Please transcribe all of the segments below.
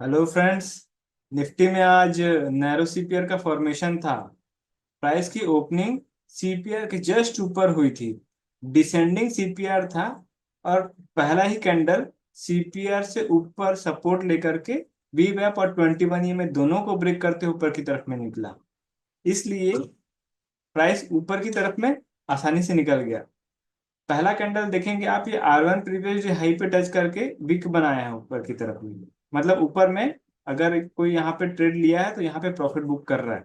Hello friends. Nifty में आज narrow CPR का फॉर्मेशन था। प्राइस की ओपनिंग सीपीआर के जस्ट ऊपर हुई थी। डिसेंडिंग सीपीआर था और पहला ही कैंडल सीपीआर से ऊपर सपोर्ट लेकर के वीवैप और 21 में दोनों को ब्रेक करते ऊपर की तरफ में निकला। इसलिए प्राइस ऊपर की तरफ में आसानी से निकल गया। पहला कैंडल देखेंगे आप, ये R1 प्रीवियस हाई पे टच करके विक बनाया है ऊपर की तरफ में। मतलब ऊपर में अगर कोई यहाँ पे ट्रेड लिया है तो यहाँ पे प्रॉफिट बुक कर रहा है।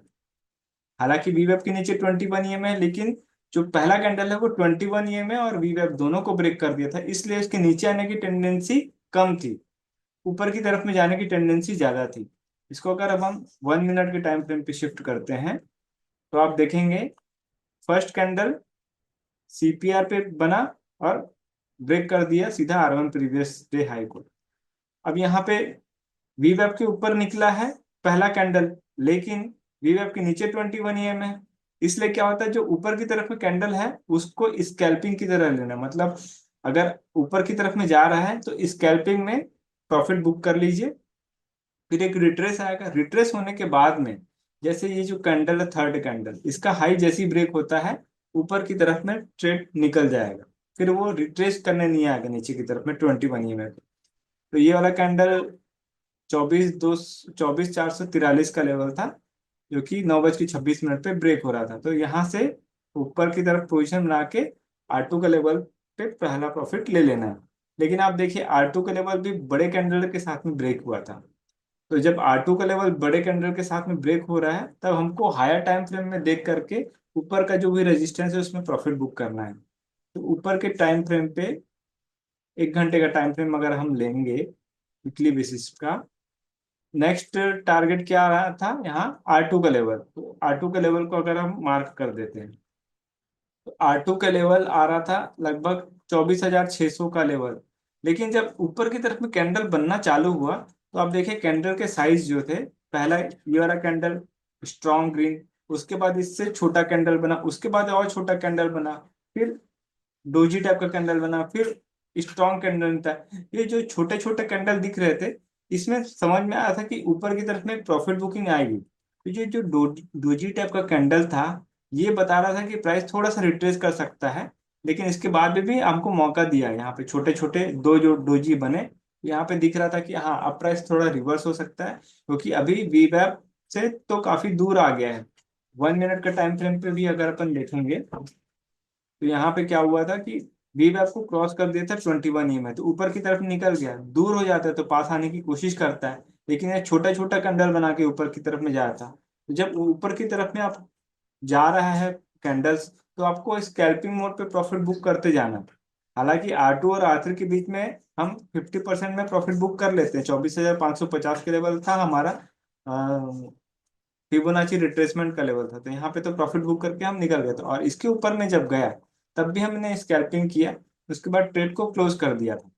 हालांकि वीवेब के नीचे 21 है, लेकिन जो पहला कैंडल है वो 21 है और वीवेब दोनों को ब्रेक कर दिया था, इसलिए उसके नीचे आने की टेंडेंसी कम थी, ऊपर की तरफ में जाने की टेंडेंसी ज्यादा थी। इसको अगर अब हम 1 मिनट के टाइम फ्रेम पे शिफ्ट करते हैं तो आप देखेंगे फर्स्ट कैंडल सीपीआर पे बना और ब्रेक कर दिया सीधा R1 प्रीवियस डे हाई को। अब यहाँ पे वीवेब के ऊपर निकला है पहला कैंडल, लेकिन वीवेब के नीचे 21 है। इसलिए क्या होता है, जो ऊपर की तरफ में कैंडल है उसको स्कैल्पिंग की तरह लेना। मतलब अगर ऊपर की तरफ में जा रहा है तो स्कैल्पिंग में प्रॉफिट बुक कर लीजिए। फिर एक रिट्रेस आएगा, रिट्रेस होने के बाद में जैसे ये जो कैंडल है थर्ड कैंडल, इसका हाई जैसी ब्रेक होता है ऊपर की तरफ में ट्रेड निकल जाएगा। फिर वो रिट्रेस करने नहीं आएगा नीचे की तरफ में 21 में। तो ये वाला कैंडल 24,443 का लेवल था, जो कि 9:26 पे ब्रेक हो रहा था। तो यहाँ से ऊपर की तरफ पोजीशन बना के R2 का लेवल पे पहला प्रॉफिट ले लेना है। लेकिन आप देखिए R2 का लेवल भी बड़े कैंडल के साथ में ब्रेक हुआ था। तो जब R2 का लेवल बड़े कैंडल के साथ में ब्रेक हो रहा है तब हमको हायर टाइम फ्रेम में देख करके ऊपर का जो भी रेजिस्टेंस है उसमें प्रॉफिट बुक करना है। तो ऊपर के टाइम फ्रेम पे 1 घंटे का टाइम फ्रेम अगर हम लेंगे वीकली बेसिस का, नेक्स्ट टारगेट क्या आ रहा था यहाँ R2 का लेवल। तो R2 के लेवल को अगर हम मार्क कर देते हैं तो R2 का लेवल आ रहा था लगभग 24,600 का लेवल। लेकिन जब ऊपर की तरफ में कैंडल बनना चालू हुआ तो आप देखिए कैंडल के साइज जो थे, पहला ये वाला कैंडल स्ट्रॉन्ग ग्रीन, उसके बाद इससे छोटा कैंडल बना, उसके बाद और छोटा कैंडल बना, फिर डोजी टाइप का कैंडल बना, फिर स्ट्रॉन्ग कैंडल था। ये जो छोटे छोटे कैंडल दिख रहे थे इसमें समझ में आया था कि ऊपर की तरफ में प्रॉफिट बुकिंग आएगी। तो ये जो डोजी टाइप का कैंडल था ये बता रहा था कि प्राइस थोड़ा सा रिट्रेस कर सकता है। लेकिन इसके बाद भी हमको मौका दिया, यहाँ पे छोटे छोटे दो जो डोजी बने, यहाँ पे दिख रहा था कि हाँ अब प्राइस थोड़ा रिवर्स हो सकता है, क्योंकि अभी वीवैप से तो काफी दूर आ गया है। 1 मिनट का टाइम फ्रेम पे भी अगर अपन देखेंगे तो यहाँ पे क्या हुआ था कि वी वैप को क्रॉस कर दिया था 21 में, तो ऊपर की तरफ निकल गया, दूर हो जाता है तो पास आने की कोशिश करता है। लेकिन ये छोटा छोटा कैंडल बना के ऊपर की तरफ में जाया था। तो जब ऊपर की तरफ में आप जा रहा है कैंडल्स, तो आपको स्कैल्पिंग मोड पे प्रॉफिट बुक करते जाना। हालांकि R2 और R3 के बीच में हम 50% में प्रॉफिट बुक कर लेते हैं। 24,550 के लेवल था हमारा फिबोनाची रिट्रेसमेंट का लेवल था, तो यहाँ पे तो प्रॉफिट बुक करके हम निकल गए थे। और इसके ऊपर में जब गया तब भी हमने स्कैल्पिंग किया, उसके बाद ट्रेड को क्लोज कर दिया था।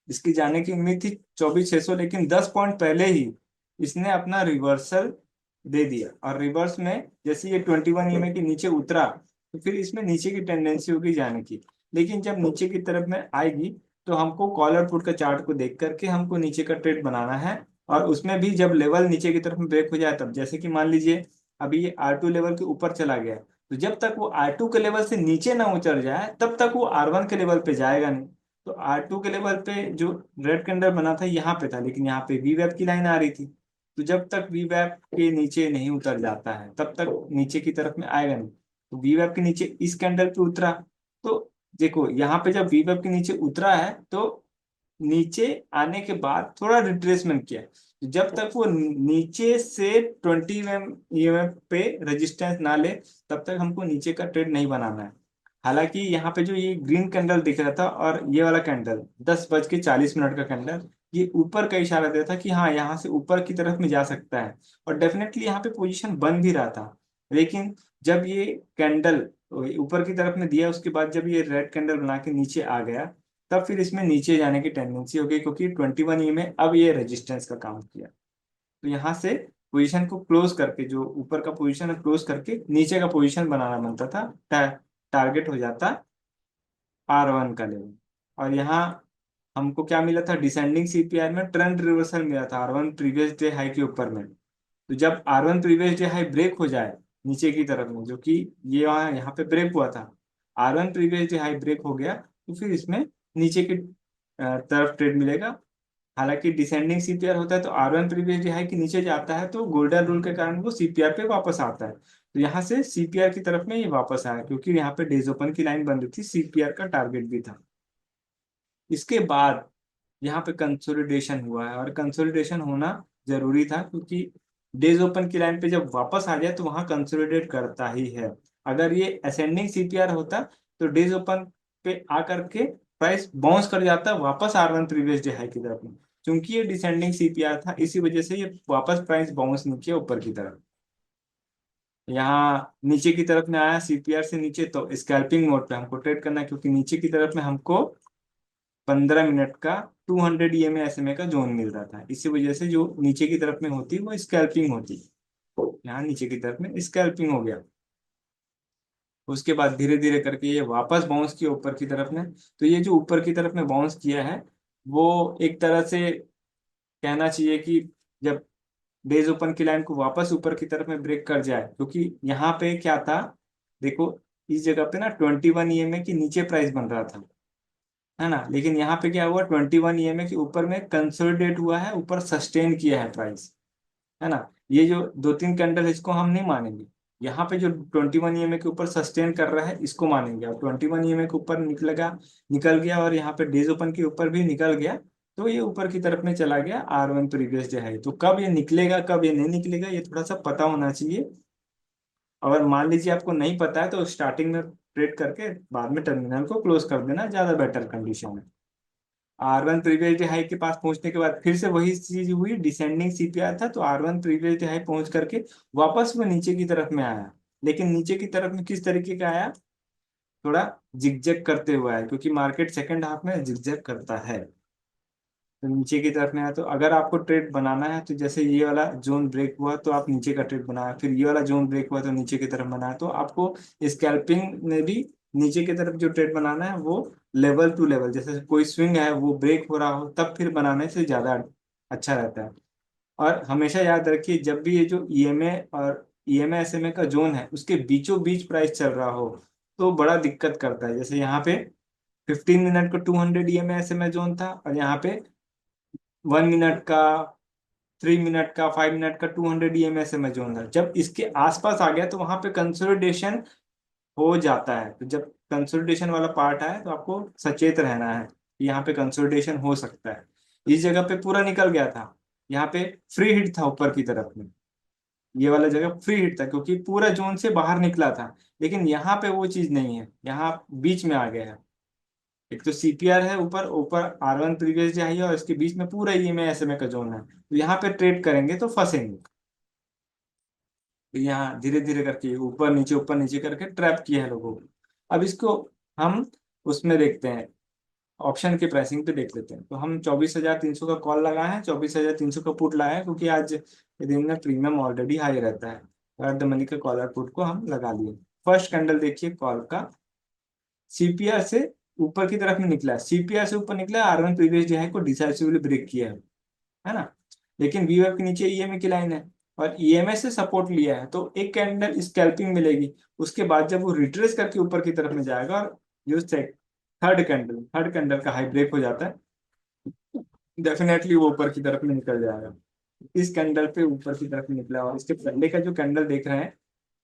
इसकी जाने की उम्मीद थी 24,600, लेकिन 10 पॉइंट पहले ही इसने अपना रिवर्सल दे दिया। और रिवर्स में जैसे ये 21 के नीचे उतरा तो फिर इसमें नीचे की टेंडेंसी होगी जाने की। लेकिन जब नीचे की तरफ में आएगी तो हमको कॉलर पुट का चार्ट को देख करके हमको नीचे का ट्रेड बनाना है। और उसमें भी जब लेवल नीचे की तरफ में ब्रेक हो जाए तब, जैसे कि मान लीजिए अभी ये R2 लेवल के ऊपर चला गया, तो जब तक वो R2 के लेवल से नीचे ना उतर जाए तब तक वो R1 के लेवल पे जाएगा नहीं। तो R2 के लेवल पे जो रेड कैंडल बना था यहाँ पे था, लेकिन यहाँ पे वी वेब की लाइन आ रही थी। तो जब तक वी वेब के नीचे नहीं उतर जाता है तब तक नीचे की तरफ में आएगा नहीं। तो वी वेब के नीचे इस कैंडल पे उतरा, तो देखो यहाँ पे जब वी वेब के नीचे उतरा है तो नीचे आने के बाद थोड़ा रिट्रेसमेंट किया। जब तक वो नीचे से 20 EMF पे रेजिस्टेंस ना ले तब तक हमको नीचे का ट्रेड नहीं बनाना है। हालांकि यहाँ पे जो ये ग्रीन कैंडल दिख रहा था और ये वाला कैंडल 10:40 का कैंडल, ये ऊपर का इशारा देता था कि हाँ यहाँ से ऊपर की तरफ में जा सकता है। और डेफिनेटली यहाँ पे पोजीशन बन भी रहा था। लेकिन जब ये कैंडल ऊपर की तरफ में दिया उसके बाद जब ये रेड कैंडल बना के नीचे आ गया तब फिर इसमें नीचे जाने की टेंडेंसी हो गई, क्योंकि 21 में अब ये रेजिस्टेंस का काम किया। तो यहाँ से पोजीशन को क्लोज करके, जो ऊपर का पोजीशन है क्लोज करके नीचे का पोजीशन बनाना बनता था, टारगेट हो जाता R1 का लेवल। और यहाँ हमको क्या मिला था, डिसेंडिंग सीपीआर में ट्रेंड रिवर्सल मिला था R1 प्रीवियस डे हाई के ऊपर में। तो जब R1 previous day high break हो जाए नीचे की तरफ में, जो कि ये वहाँ यहाँ पे ब्रेक हुआ था, R1 previous day high break हो गया, तो फिर इसमें नीचे की तरफ ट्रेड मिलेगा। हालांकि डिसेंडिंग सीपीआर होता है तो R1 प्रीवियस डे हाई के नीचे जाता है, तो गोल्डन रूल के कारण वो सीपीआर पे वापस आता है। तो यहाँ से सीपीआर की तरफ में ये वापस आया, क्योंकि यहाँ पे डेज ओपन की लाइन बन रही थी, सीपीआर का टारगेट भी था। इसके बाद यहाँ पे कंसोलिडेशन हुआ है, और कंसोलिडेशन होना जरूरी था, क्योंकि डेज ओपन की लाइन पे जब वापस आ जाए तो वहां कंसोलिडेट करता ही है। अगर ये असेंडिंग सीपीआर होता तो डेज ओपन पे आकर के प्राइस बाउंस कर जाता वापस R1 प्रीवियस डे हाई की तरफ में। क्योंकि ये डिसेंडिंग सीपीआर था, इसी वजह से ये वापस प्राइस बाउंस नहीं किया ऊपर की तरफ। यहाँ नीचे की तरफ में आया सीपीआर से नीचे, तो स्कैल्पिंग मोड पे हमको ट्रेड करना है, क्योंकि नीचे की तरफ में हमको 15 मिनट का 200 EMA SMA का जोन मिल रहा था। इसी वजह से जो नीचे की तरफ में होती वो स्कैल्पिंग होती। यहाँ नीचे की तरफ में स्कैल्पिंग हो गया। उसके बाद धीरे धीरे करके ये वापस बाउंस किया ऊपर की तरफ में। तो ये जो ऊपर की तरफ में बाउंस किया है, वो एक तरह से कहना चाहिए कि जब डेज ओपन की लाइन को वापस ऊपर की तरफ में ब्रेक कर जाए, क्योंकि यहाँ पे क्या था, देखो इस जगह पे ना 21 EMA की नीचे प्राइस बन रहा था, है ना। लेकिन यहाँ पे क्या हुआ, 21 EMA के ऊपर में कंसोलिडेट हुआ है, ऊपर सस्टेन किया है प्राइस, है ना। ये जो दो तीन कैंडल है इसको हम नहीं मानेंगे। यहाँ पे जो 21 EMA के ऊपर सस्टेन कर रहा है इसको मानेंगे। और 21 EMA के ऊपर निकल गया, और यहाँ पे डेज ओपन के ऊपर भी निकल गया, तो ये ऊपर की तरफ में चला गया R1 प्रीवियस डे हाई। तो कब ये निकलेगा कब ये नहीं निकलेगा, ये थोड़ा सा पता होना चाहिए। अगर मान लीजिए आपको नहीं पता है तो स्टार्टिंग में ट्रेड करके बाद में टर्मिनल को क्लोज कर देना, ज्यादा बेटर कंडीशन है। R1 प्रीवियस डे हाई के पास पहुंचने के बाद फिर से वही चीज हुई, डिसेंडिंग सीपीआर था, तो R1 प्रीवियस डे हाई पहुंच करके वापस वो नीचे की तरफ में आया। लेकिन नीचे की तरफ में किस तरीके का आया, थोड़ा जिगजैग करते हुए आया, क्योंकि मार्केट सेकंड हाफ में जिगजैग करता है। तो नीचे की तरफ में आया, तो अगर आपको ट्रेड बनाना है तो जैसे ये वाला जोन ब्रेक हुआ तो आप नीचे का ट्रेड बनाया, फिर ये वाला जोन ब्रेक हुआ तो नीचे की तरफ बनाया, तो आपको स्कैल्पिंग में भी नीचे की तरफ जो ट्रेड बनाना है वो लेवल टू लेवल, जैसे कोई स्विंग है वो ब्रेक हो रहा हो तब फिर बनाने से ज्यादा अच्छा रहता है। और हमेशा याद रखिए, जब भी ये जो ईएमए और ईएमए एसएमए का जोन है उसके बीचों बीच प्राइस चल रहा हो तो बड़ा दिक्कत करता है। जैसे यहाँ पे 15 मिनट का 200 EMA SMA जोन था, और यहाँ पे 1 मिनट का, 3 मिनट का, 5 मिनट का 200 EMA SMA जोन था। जब इसके आसपास आ गया तो वहां पे कंसोलिडेशन हो जाता है। तो जब कंसोलिडेशन वाला पार्ट आए तो आपको सचेत रहना है कि यहाँ पे कंसोलिडेशन हो सकता है। इस जगह पे पूरा निकल गया था, यहाँ पे फ्री हिट था ऊपर की तरफ में, ये वाला जगह फ्री हिट था क्योंकि पूरा जोन से बाहर निकला था। लेकिन यहाँ पे वो चीज नहीं है, यहाँ बीच में आ गया है। एक तो सीपीआर है ऊपर, ऊपर R1 प्रीवियस जो है, और इसके बीच में पूरा ईएमए एसएमए का जोन है, तो यहाँ पे ट्रेड करेंगे तो फंसेंगे। तो यहाँ धीरे धीरे करके ऊपर नीचे करके ट्रैप किया है लोगों को। अब इसको हम उसमें देखते हैं, ऑप्शन के प्राइसिंग पे देख लेते हैं। तो हम 24,300 का कॉल लगाए हैं, 24,300 का पुट लाए हैं, क्योंकि आज के दिन में प्रीमियम ऑलरेडी हाई रहता है। और द मनी का कॉलर पुट को हम लगा लिए। फर्स्ट कैंडल देखिए कॉल का, सीपीआर से ऊपर की तरफ में निकला है, सीपीआर से ऊपर निकला है, R1 प्रीवियस जो है को डिसाइसिवली ब्रेक किया है ना। लेकिन वीवेब के नीचे ईएमए की लाइन है, और ईएमए से सपोर्ट लिया है, तो एक कैंडल स्कैल्पिंग मिलेगी। उसके बाद जब वो रिट्रेस करके ऊपर की तरफ में जाएगा, और जो थर्ड कैंडल का हाई ब्रेक हो जाता है, डेफिनेटली वो ऊपर की तरफ में निकल जाएगा। इस कैंडल पे ऊपर की तरफ में निकला, और इसके पहले का जो कैंडल देख रहे हैं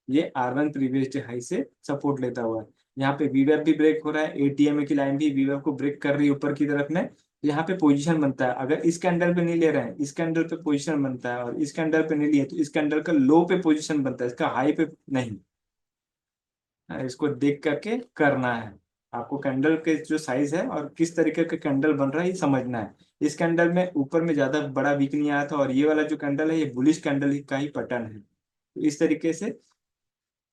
ये R1 प्रीवियस डे हाई से सपोर्ट लेता हुआ है। यहाँ पे वीवेब भी ब्रेक हो रहा है, एटीएमए की लाइन भी वीवेब को ब्रेक कर रही है ऊपर की तरफ में। तो यहाँ पे पोजीशन बनता है, अगर इस कैंडल पे नहीं ले रहे हैं, इस कैंडल पे पोजीशन बनता है, और इस कैंडल पे नहीं लिए तो इस कैंडल का लो पे पोजीशन बनता है, इसका हाई पे नहीं। इसको देख करके करना है आपको, कैंडल के जो साइज है और किस तरीके का कैंडल बन रहा है ये समझना है। इस कैंडल में ऊपर में ज्यादा बड़ा वीक नहीं आया था, और ये वाला जो कैंडल है ये बुलिश कैंडल का ही पैटर्न है। तो इस तरीके से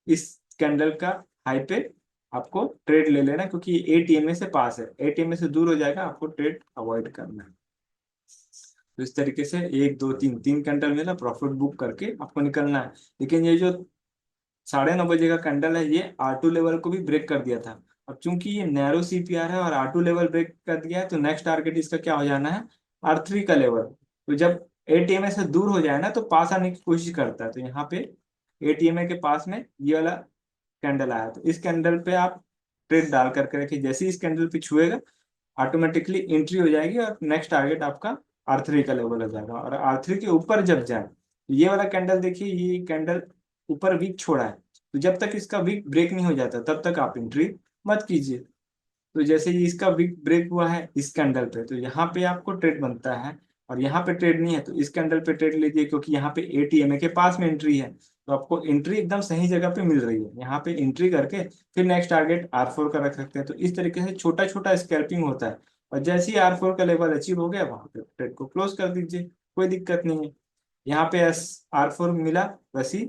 इस कैंडल का हाई पे आपको ट्रेड ले लेना, क्योंकि ये एटीएमए से पास है, एटीएमए से दूर हो जाएगा, आपको ट्रेड अवॉइड करना है। तो इस तरीके से एक दो तीन तीन कैंडल मिला, प्रॉफिट बुक करके आपको निकलना है। लेकिन ये जो 9:30 बजे का कैंडल है ये R2 लेवल को भी ब्रेक कर दिया था, अब चूंकि ये नैरो सीपीआर है और R2 लेवल ब्रेक कर दिया है, तो नेक्स्ट टारगेट इसका क्या हो जाना है, R3 का लेवल। तो जब एटीएमए से दूर हो जाए ना तो पास आने की कोशिश करता है। तो यहाँ पे एटीएमए के पास में ये वाला कैंडल आया, तो इस कैंडल पे आप ट्रेड डाल करके रखिए। जैसे ही इस कैंडल पे छुएगा ऑटोमेटिकली एंट्री हो जाएगी और नेक्स्ट टारगेट आपका R3 का लेवल हो जाएगा। और R3 के ऊपर जब जाए, ये वाला कैंडल देखिए, ये कैंडल ऊपर वीक छोड़ा है, तो जब तक इसका वीक ब्रेक नहीं हो जाता तब तक आप एंट्री मत कीजिए। तो जैसे ही इसका वीक ब्रेक हुआ है इस कैंडल पे, तो यहाँ पे आपको ट्रेड बनता है। और यहाँ पे ट्रेड नहीं है तो इस कैंडल पे ट्रेड लीजिए, क्योंकि यहाँ पे एटीएमए के पास में एंट्री है, तो आपको एंट्री एकदम सही जगह पे मिल रही है। यहाँ पे एंट्री करके फिर नेक्स्ट टारगेट R4 का रख सकते हैं। तो इस तरीके से छोटा छोटा स्कैल्पिंग होता है, और जैसे ही R4 का लेवल अचीव हो गया वहां पे ट्रेड को क्लोज कर दीजिए, कोई दिक्कत नहीं है। यहाँ पे R4 मिला, वैसे ही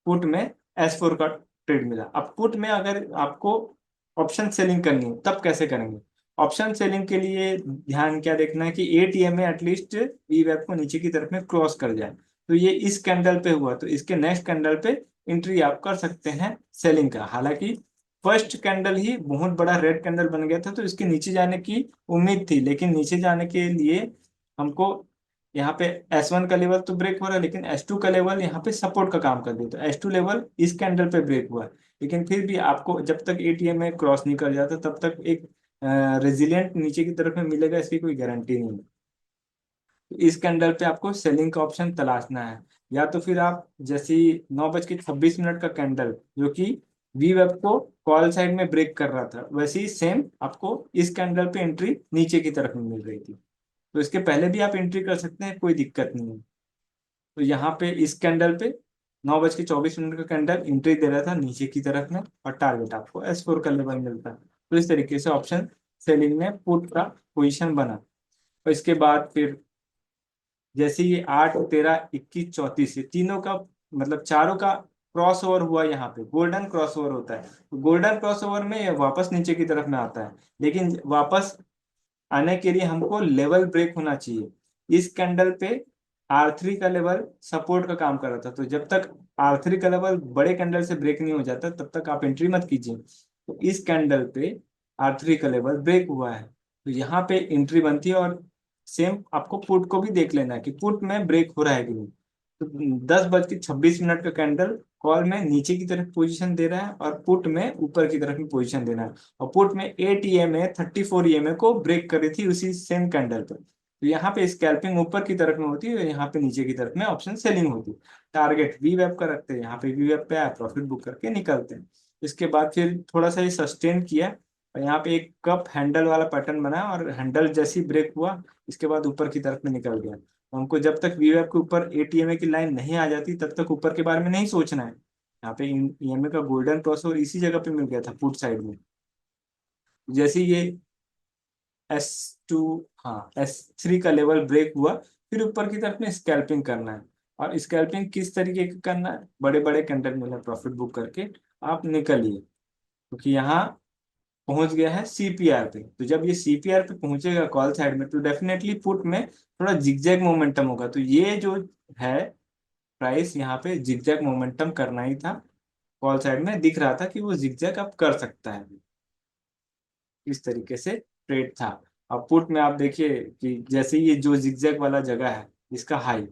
पुट में S4 का ट्रेड मिला। अब पुट में अगर आपको ऑप्शन सेलिंग करनी है तब कैसे करेंगे? ऑप्शन सेलिंग के लिए ध्यान क्या देखना है कि एटीएम में एटलीस्ट वी वेब को नीचे की तरफ में क्रॉस कर जाए। तो ये इस कैंडल पे हुआ, तो इसके नेक्स्ट कैंडल पे एंट्री आप कर सकते हैं सेलिंग का। हालांकि फर्स्ट कैंडल ही बहुत बड़ा रेड कैंडल बन गया था, तो इसके नीचे जाने की उम्मीद थी, लेकिन नीचे जाने के लिए हमको यहाँ पे S1 का लेवल तो ब्रेक हो रहा है, लेकिन S2 का लेवल यहाँ पे सपोर्ट का काम कर दिया। तो S2 लेवल इस कैंडल पे ब्रेक हुआ है, लेकिन फिर भी आपको जब तक एटीएम में क्रॉस नहीं कर जाता तब तक एक रेजिलियंट नीचे की तरफ में मिलेगा, इसकी कोई गारंटी नहीं है। तो इस कैंडल पे आपको सेलिंग का ऑप्शन तलाशना है। या तो फिर आप जैसे 9:26 का कैंडल जो कि वी वेब को कॉल साइड में ब्रेक कर रहा था, वैसे ही सेम आपको इस कैंडल पे एंट्री नीचे की तरफ में मिल रही थी। तो इसके पहले भी आप एंट्री कर सकते हैं, कोई दिक्कत नहीं है। तो यहाँ पे इस कैंडल पे 9:24 का कैंडल एंट्री दे रहा था नीचे की तरफ में, और टारगेट आपको S4 का लेवल मिलता है। तो इस तरीके से ऑप्शन सेलिंग में पुट का पोजीशन बना। और इसके बाद फिर जैसे ये 8, 13, 21, 34 ये तीनों का मतलब चारों का क्रॉस ओवर हुआ, यहाँ पे गोल्डन क्रॉस ओवर होता है। तो गोल्डन क्रॉस ओवर में ये वापस नीचे की तरफ में आता है, लेकिन वापस आने के लिए हमको लेवल ब्रेक होना चाहिए। इस कैंडल पे R3 का लेवल सपोर्ट का काम कर रहा था, तो जब तक R3 का लेवल बड़े कैंडल से ब्रेक नहीं हो जाता तब तक आप एंट्री मत कीजिए। तो इस कैंडल पे R3 का लेवल ब्रेक हुआ है, तो यहाँ पे एंट्री बनती है। और सेम आपको पुट को भी देख लेना है कि पुट में ब्रेक हो रहा है कि नहीं। तो 10:26 का कैंडल कॉल में नीचे की तरफ पोजीशन दे रहा है, और पुट में ऊपर की तरफ में पोजीशन देना है। और पुट में 8 EMA 34 EMA को ब्रेक करी थी उसी सेम कैंडल पर। तो यहाँ पे स्कैल्पिंग ऊपर की तरफ में होती है, और यहाँ पे नीचे की तरफ में ऑप्शन सेलिंग होती है। टारगेट वी वेब का रखते हैं, यहाँ पे वी वेब पे आया प्रॉफिट बुक करके निकलते हैं। इसके बाद फिर थोड़ा सा ये सस्टेन किया, और यहाँ पे एक कप हैंडल वाला पैटर्न बना, और हैंडल जैसी ब्रेक हुआ इसके बाद ऊपर की तरफ में निकल गया। तो हमको जब तक वी वेब के ऊपर एटीएमए की लाइन नहीं आ जाती तब तक ऊपर के बारे में नहीं सोचना है। यहाँ पे ईएमए का गोल्डन क्रॉसओवर इसी जगह पे मिल गया था पुट साइड में। जैसे ये S2, हाँ S3 का लेवल ब्रेक हुआ, फिर ऊपर की तरफ में स्कैल्पिंग करना है। और स्कैल्पिंग किस तरीके का करना है, बड़े बड़े कैंडल में प्रॉफिट बुक करके आप निकलिए, क्योंकि यहाँ पहुंच गया है सीपीआर पे। तो जब ये सीपीआर पे पहुंचेगा कॉल साइड में, तो डेफिनेटली पुट में थोड़ा जिगजैग मोमेंटम होगा। तो ये जो है प्राइस यहाँ पे जिगजैग मोमेंटम करना ही था, कॉल साइड में दिख रहा था कि वो जिगजैग अब कर सकता है। इस तरीके से ट्रेड था। अब पुट में आप देखिए कि जैसे ये जो जिगजैग वाला जगह है, इसका हाई,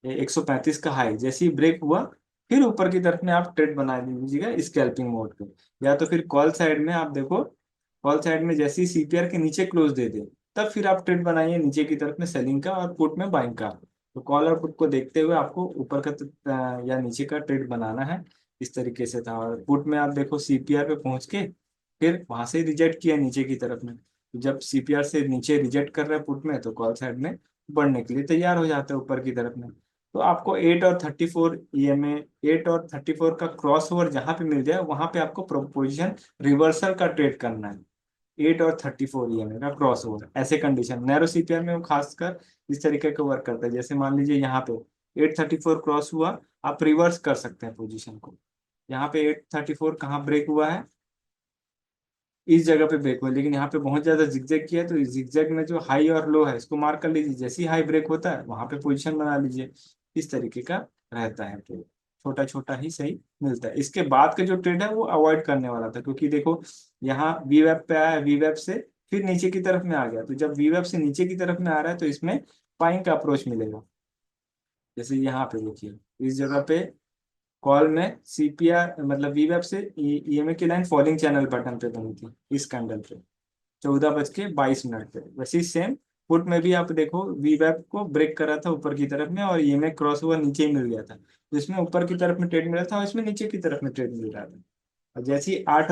ये 135 का हाई जैसे ही ब्रेक हुआ, फिर ऊपर की तरफ में आप ट्रेड बना लीजिएगा स्कैल्पिंग मोड पे। या तो फिर कॉल साइड में आप देखो, कॉल साइड में जैसे ही सीपीआर के नीचे क्लोज दे दे, तब फिर आप ट्रेड बनाइए नीचे की तरफ में सेलिंग का, और पुट में बाइंग का। तो कॉल और पुट को देखते हुए आपको ऊपर का या नीचे का ट्रेड बनाना है। इस तरीके से था। और पुट में आप देखो सीपीआर पे पहुंच के फिर वहां से रिजेक्ट किया नीचे की तरफ में। तो जब सीपीआर से नीचे रिजेक्ट कर रहा है पुट में, तो कॉल साइड में बढ़ने के लिए तैयार हो जाता है ऊपर की तरफ में। तो आपको 8 और 34 का क्रॉस ओवर जहां पे मिल जाए वहां पे आपको प्रोपोजिशन रिवर्सल का ट्रेड करना है। 8 और 34 का क्रॉस ओवर ऐसे कंडीशन नैरो सीपीआर में वो खासकर इस तरीके का वर्क करता है। जैसे मान लीजिए यहाँ पे 834 क्रॉस हुआ, आप रिवर्स कर सकते हैं पोजीशन को। यहाँ पे 834 कहाँ ब्रेक हुआ है, इस जगह पे ब्रेक हुआ, लेकिन यहाँ पे बहुत ज्यादा जिगजैग किया है, तो जिगजैग में जो हाई और लो है इसको मार्क कर लीजिए। जैसे ही हाई ब्रेक होता है वहां पे पोजीशन बना लीजिए। इस तरीके का रहता है ट्रेड, छोटा छोटा ही सही मिलता है। इसके बाद का जो ट्रेड है वो अवॉइड करने वाला था, क्योंकि देखो यहाँ वी वेब पे आया, वी वेब से फिर नीचे की तरफ में आ गया, तो जब वी वेब से नीचे की तरफ में आ रहा है तो इसमें बाइंग का अप्रोच मिलेगा। जैसे यहाँ पे देखिए इस जगह पे कॉल में सीपीआर मतलब वी वेब से ईएमए की लाइन फॉलिंग चैनल बटन पे बनी थी इस कैंडल पे 14:22 पे। वैसे ही सेम पुट में भी आप देखो वी वेब को ब्रेक करा था ऊपर की तरफ में और ईएमए क्रॉस हुआ नीचे ही मिल गया था, तो इसमें ऊपर की तरफ में ट्रेड मिला था और इसमें नीचे की तरफ में ट्रेड मिल रहा था। और जैसे ही 8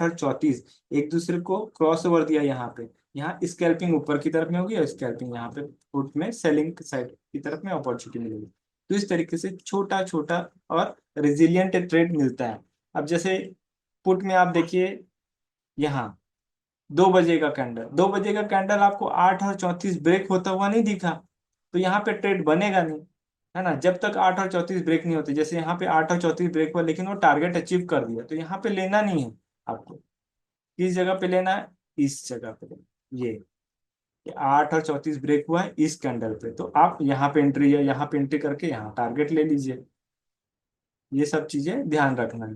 और 34 एक दूसरे को क्रॉस ओवर दिया यहाँ पे, यहाँ स्कैल्पिंग ऊपर की तरफ में होगी और स्कैल्पिंग यहाँ पे पुट में सेलिंग साइड की तरफ में अपॉर्चुनिटी मिलेगी। तो इस तरीके से छोटा छोटा और रेजिलियंट ट्रेड मिलता है। अब जैसे पुट में आप देखिए यहाँ 2 बजे का कैंडल, 2 बजे का कैंडल आपको 8 और 34 ब्रेक होता हुआ नहीं दिखा, तो यहाँ पे ट्रेड बनेगा नहीं, है ना। जब तक 8 और 34 ब्रेक नहीं होते, जैसे यहाँ पे 8 और 34 ब्रेक हुआ लेकिन वो टारगेट अचीव कर दिया, तो यहाँ पे लेना नहीं है आपको। किस जगह पे लेना है, इस जगह पे लेना ये 8 और 34 ब्रेक हुआ है इस कैंडल पे, तो आप यहाँ पे एंट्री या यहाँ पे एंट्री करके यहाँ टारगेट ले लीजिए। ये सब चीजें ध्यान रखना है।